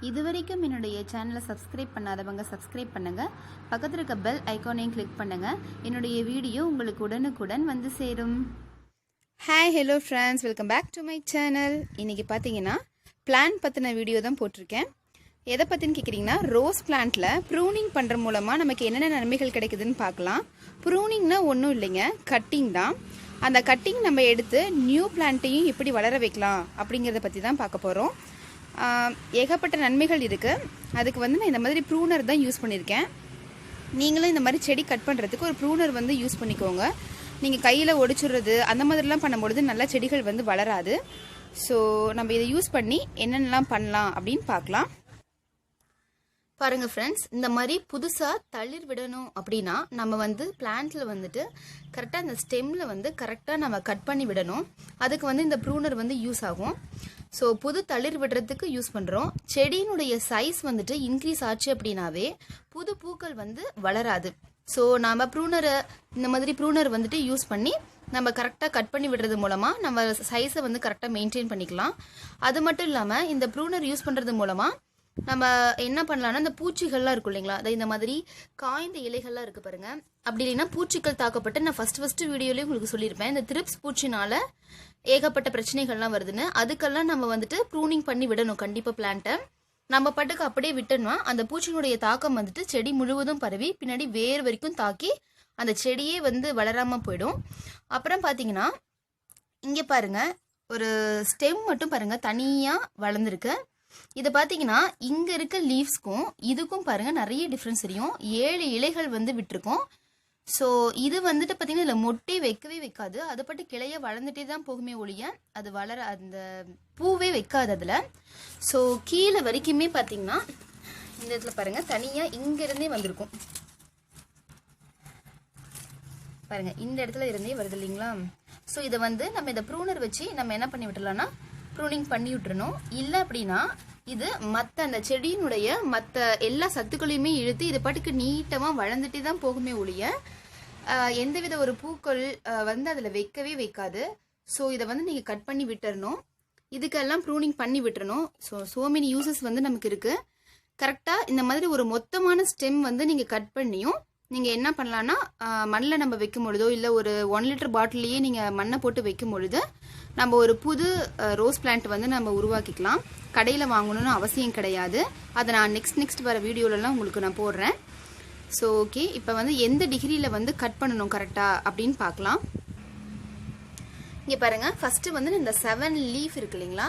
இதுவரைக்கும் என்னுடைய சேனலை சப்ஸ்கிரைப் பண்ணாதவங்க சப்ஸ்கிரைப் பண்ணுங்கள். பக்கத்தில் இருக்க பெல் ஐக்கானையும் கிளிக் பண்ணுங்கள். என்னுடைய வீடியோ உங்களுக்கு உடனுக்குடன் வந்து சேரும். Hi hello friends, welcome back to my channel. இன்றைக்கி பார்த்தீங்கன்னா பிளான்ட் பற்றின வீடியோ தான் போட்டிருக்கேன். எதை பற்றின்னு கேட்குறீங்கன்னா, ரோஸ் பிளான்ட்டில் ப்ரூனிங் பண்ணுற மூலமாக நமக்கு என்னென்ன நன்மைகள் கிடைக்குதுன்னு பார்க்கலாம். ப்ரூனிங்னா ஒன்றும் இல்லைங்க, கட்டிங் தான். அந்த கட்டிங் நம்ம எடுத்து நியூ பிளான்ட்டையும் எப்படி வளர வைக்கலாம் அப்படிங்கிறத பற்றி தான் பார்க்க போகிறோம். ஏகப்பட்ட நன்மைகள் இருக்குது. அதுக்கு வந்து நான் இந்த மாதிரி ப்ரூனர் தான் யூஸ் பண்ணியிருக்கேன். நீங்களும் இந்த மாதிரி செடி கட் பண்ணுறதுக்கு ஒரு ப்ரூனர் வந்து யூஸ் பண்ணிக்கோங்க. நீங்கள் கையில் ஒடிச்சுடுறது அந்த மாதிரிலாம் பண்ணும்பொழுது நல்லா செடிகள் வந்து வளராது. ஸோ நம்ம இதை யூஸ் பண்ணி என்னென்னலாம் பண்ணலாம் அப்படின்னு பார்க்கலாம். பாருங்கள் ஃப்ரெண்ட்ஸ், இந்த மாதிரி புதுசாக தளிர் விடணும் அப்படின்னா நம்ம வந்து பிளான்ட்டில் வந்துட்டு கரெக்டாக அந்த ஸ்டெம்மில் வந்து கரெக்டாக நம்ம கட் பண்ணி விடணும். அதுக்கு வந்து இந்த ப்ரூனர் வந்து யூஸ் ஆகும். ஸோ புது தளிர் விடுறதுக்கு யூஸ் பண்ணுறோம். செடியினுடைய சைஸ் வந்துட்டு இன்க்ரீஸ் ஆச்சு அப்படின்னாவே புது பூக்கள் வந்து வளராது. ஸோ நம்ம ப்ரூனரை இந்த மாதிரி ப்ரூனர் வந்துட்டு யூஸ் பண்ணி நம்ம கரெக்டாக கட் பண்ணி விடுறது மூலமாக நம்ம சைஸை வந்து கரெக்டாக மெயின்டைன் பண்ணிக்கலாம். அது மட்டும் இல்லாமல் இந்த ப்ரூனர் யூஸ் பண்ணுறது மூலமாக நம்ம என்ன பண்ணலாம்னா, இந்த பூச்சிகள்லாம் இருக்கும் இல்லைங்களா, அது இந்த மாதிரி காய்ந்த இலைகள்லாம் இருக்குது பாருங்கள். அப்படி இல்லைன்னா பூச்சிகள் தாக்கப்பட்டு நான் ஃபஸ்ட்டு வீடியோலேயே உங்களுக்கு சொல்லியிருப்பேன், இந்த த்ரிப்ஸ் பூச்சினால ஏகப்பட்ட பிரச்சனைகள்லாம் வருதுன்னு. அதுக்கெல்லாம் நம்ம வந்துட்டு ப்ரூனிங் பண்ணி விடணும் கண்டிப்பாக. பிளான்ட்டை நம்ம பாட்டுக்கு அப்படியே விட்டோம்னா அந்த பூச்சியினுடைய தாக்கம் வந்துட்டு செடி முழுவதும் பரவி பின்னாடி வேர் வரைக்கும் தாக்கி அந்த செடியே வந்து வளராமல் போயிடும். அப்புறம் பார்த்தீங்கன்னா இங்கே பாருங்கள், ஒரு ஸ்டெம் மட்டும் பாருங்கள் தனியாக வளர்ந்துருக்கு. இது பார்த்தீங்கன்னா இங்கே இருக்க லீவ்ஸ்க்கும் இதுக்கும் பாருங்கள் நிறைய டிஃப்ரென்ஸ் தெரியும். 7 இலைகள் வந்து விட்டுருக்கோம். ஸோ இது வந்துட்டு பார்த்தீங்கன்னா இதில் மொட்டே வைக்கவே வைக்காது. அது பாட்டு கிளைய வளர்ந்துட்டே தான் போகுமே ஒழிய அது வளர அந்த பூவே வைக்காது அதில். ஸோ கீழே வரைக்குமே பார்த்தீங்கன்னா இந்த இடத்துல பாருங்கள் தனியாக இங்கேருந்தே வந்திருக்கும் பாருங்கள், இந்த இடத்துல இருந்தே வருது இல்லைங்களா. ஸோ இதை வந்து நம்ம இதை ப்ரூனர் வச்சு நம்ம என்ன பண்ணி விட்டுலாம்னா ப்ரூனிங் பண்ணி விட்டுறணும். இல்லை அப்படின்னா இது மற்ற அந்த செடியினுடைய மற்ற எல்லா சத்துக்களையுமே இழுத்து இது பாட்டுக்கு நீட்டமாக வளர்ந்துட்டே தான் போகுமே ஒழிய எந்தவித ஒரு பூக்கள் வந்து அதில் வைக்கவே வைக்காது. ஸோ இதை வந்து நீங்கள் கட் பண்ணி விட்டுறணும். இதுக்கெல்லாம் ப்ரூனிங் பண்ணி விட்டுறணும். ஸோ மெனி யூசஸ் வந்து நமக்கு இருக்குது. கரெக்டாக இந்த மாதிரி ஒரு மொத்தமான ஸ்டெம் வந்து நீங்கள் கட் பண்ணியும் நீங்கள் என்ன பண்ணலான்னா, மண்ணில் நம்ம வைக்கும் பொழுதோ இல்லை ஒரு 1 லிட்டர் பாட்டிலையே நீங்கள் மண்ணை போட்டு வைக்கும் பொழுது நம்ம ஒரு புது ரோஸ் பிளான்ட் வந்து நம்ம உருவாக்கிக்கலாம். கடையில் வாங்கணும்னு அவசியம் கிடையாது. அதை நான் நெக்ஸ்ட் வர வீடியோலலாம் உங்களுக்கு நான் போடுறேன். ஸோ ஓகே, இப்போ வந்து எந்த டிகிரியில் வந்து கட் பண்ணணும் கரெக்டாக அப்படின்னு பார்க்கலாம். இங்கே பாருங்கள், ஃபஸ்ட்டு வந்து இந்த 7 லீஃப் இருக்கு இல்லைங்களா,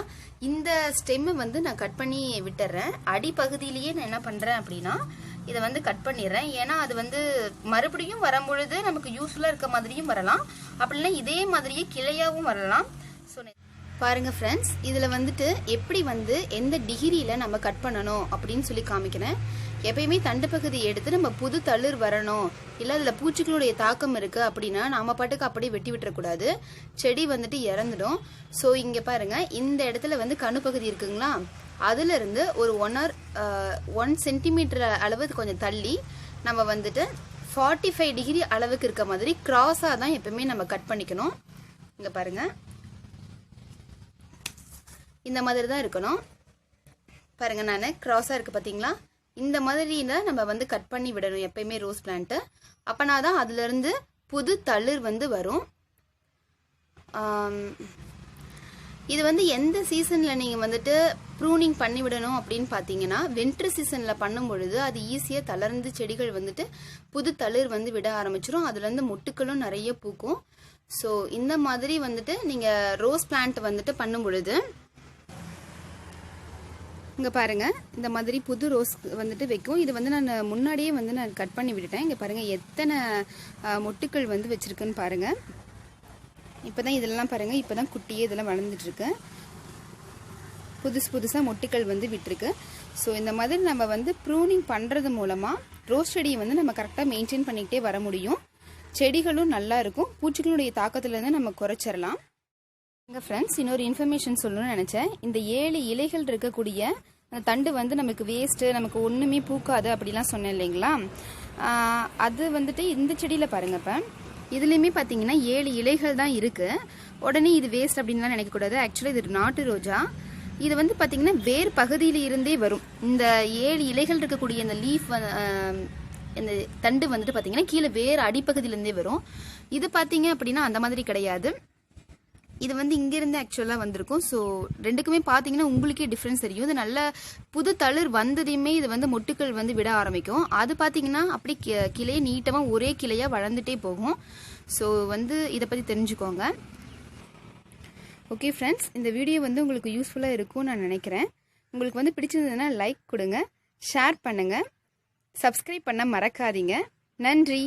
இந்த ஸ்டெம்மை வந்து நான் கட் பண்ணி விட்டுறேன். அடிப்பகுதியிலேயே நான் என்ன பண்ணுறேன் அப்படின்னா இதை வந்து கட் பண்ணிடுறேன். ஏன்னா அது வந்து மறுபடியும் வரும்பொழுது நமக்கு யூஸ்ஃபுல்லாக இருக்க மாதிரியும் வரலாம், அப்படின்னா இதே மாதிரியே கிளையாகவும் வரலாம். ஸோ பாருங்கள் ஃப்ரெண்ட்ஸ், இதில் வந்துட்டு எப்படி வந்து எந்த டிகிரியில் நம்ம கட் பண்ணணும் அப்படின்னு சொல்லி காமிக்கிறேன். எப்பயுமே தண்டு பகுதி எடுத்து நம்ம புது தளிர் வரணும், இல்லை அதில் பூச்சிகளுடைய தாக்கம் இருக்குது அப்படின்னா நம்ம பாட்டுக்கு அப்படியே வெட்டி விட்டுறக்கூடாது, செடி வந்துட்டு இறந்துடும். ஸோ இங்கே பாருங்கள், இந்த இடத்துல வந்து கணு பகுதி இருக்குங்களா, அதிலிருந்து ஒரு 1 சென்டிமீட்டர் அளவு கொஞ்சம் தள்ளி நம்ம வந்துட்டு 45 டிகிரி அளவுக்கு இருக்க மாதிரி கிராஸாக தான் எப்பவுமே நம்ம கட் பண்ணிக்கணும். இங்கே பாருங்கள், இந்த மாதிரி தான் இருக்கணும். பாருங்கள், நான் கிராஸாக இருக்குது பார்த்தீங்களா, இந்த மாதிரி தான் நம்ம வந்து கட் பண்ணி விடணும் எப்பயுமே ரோஸ் பிளான்ட்டு. அப்போனா தான் அதுலேருந்து புது தளிர் வந்து வரும். இது வந்து எந்த சீசனில் நீங்கள் வந்துட்டு ப்ரூனிங் பண்ணி விடணும் அப்படின்னு பார்த்தீங்கன்னா, வின்டர் சீசனில் பண்ணும் பொழுது அது ஈஸியாக தளர்ந்து செடிகள் வந்துட்டு புது தளிர் வந்து விட ஆரம்பிச்சிடும். அதுலேருந்து மொட்டுக்களும் நிறைய பூக்கும். ஸோ இந்த மாதிரி வந்துட்டு நீங்கள் ரோஸ் பிளான்ட் வந்துட்டு பண்ணும் பொழுது இங்கே பாருங்கள், இந்த மாதிரி புது ரோஸ் வந்துட்டு வைக்கும். இது வந்து நான் முன்னாடியே வந்து நான் கட் பண்ணி விட்டுட்டேன். இங்கே பாருங்கள் எத்தனை மொட்டுக்கள் வந்து வச்சுருக்குன்னு பாருங்கள். இப்போ தான் இதெல்லாம் பாருங்கள், இப்போ தான் குட்டியே இதெல்லாம் வளர்ந்துட்டுருக்கு. புதுசாக மொட்டுக்கள் வந்து விட்டுருக்கு. ஸோ இந்த மாதிரி நம்ம வந்து ப்ரூனிங் பண்ணுறது மூலமாக ரோஸ் செடியை வந்து நம்ம கரெக்டாக மெயின்டைன் பண்ணிக்கிட்டே வர முடியும். செடிகளும் நல்லா இருக்கும், பூச்சிகளுடைய தாக்கத்துலேருந்து நம்ம குறைச்சிடலாம். எங்கள் ஃப்ரெண்ட்ஸ், இன்னொரு இன்ஃபர்மேஷன் சொல்லணும்னு நினச்சேன். இந்த 7 இலைகள் இருக்கக்கூடிய அந்த தண்டு வந்து நமக்கு வேஸ்ட்டு, நமக்கு ஒன்றுமே பூக்காது அப்படிலாம் சொன்னேன் இல்லைங்களா, அது வந்துட்டு இந்த செடியில் பாருங்கள். இப்போ இதுலேயுமே பார்த்தீங்கன்னா 7 இலைகள் தான் இருக்குது. உடனே இது வேஸ்ட் அப்படின்லாம் நினைக்கக்கூடாது. ஆக்சுவலாக இது நாட்டு ரோஜா. இது வந்து பார்த்திங்கன்னா வேர் பகுதியில் இருந்தே வரும். இந்த 7 இலைகள் இருக்கக்கூடிய இந்த லீஃப் இந்த தண்டு வந்துட்டு பார்த்திங்கன்னா கீழே வேர் அடிப்பகுதியிலேருந்தே வரும். இது பார்த்தீங்க அப்படின்னா அந்த மாதிரி கிடையாது. இது வந்து இங்கேருந்து ஆக்சுவலாக வந்திருக்கும். ஸோ ரெண்டுக்குமே பார்த்தீங்கன்னா உங்களுக்கே டிஃப்ரென்ஸ் தெரியும். இது நல்ல புது தளிர் வந்ததையுமே இது வந்து மொட்டுக்கள் வந்து விட ஆரம்பிக்கும். அது பார்த்தீங்கன்னா அப்படி கிளையே நீட்டமாக ஒரே கிளையாக வளர்ந்துட்டே போகும். ஸோ வந்து இதை பற்றி தெரிஞ்சுக்கோங்க. ஓகே ஃப்ரெண்ட்ஸ், இந்த வீடியோ வந்து உங்களுக்கு யூஸ்ஃபுல்லாக இருக்கும்னு நான் நினைக்கிறேன். உங்களுக்கு வந்து பிடிச்சிருந்ததுன்னா லைக் கொடுங்க, ஷேர் பண்ணுங்கள், சப்ஸ்கிரைப் பண்ண மறக்காதீங்க. நன்றி.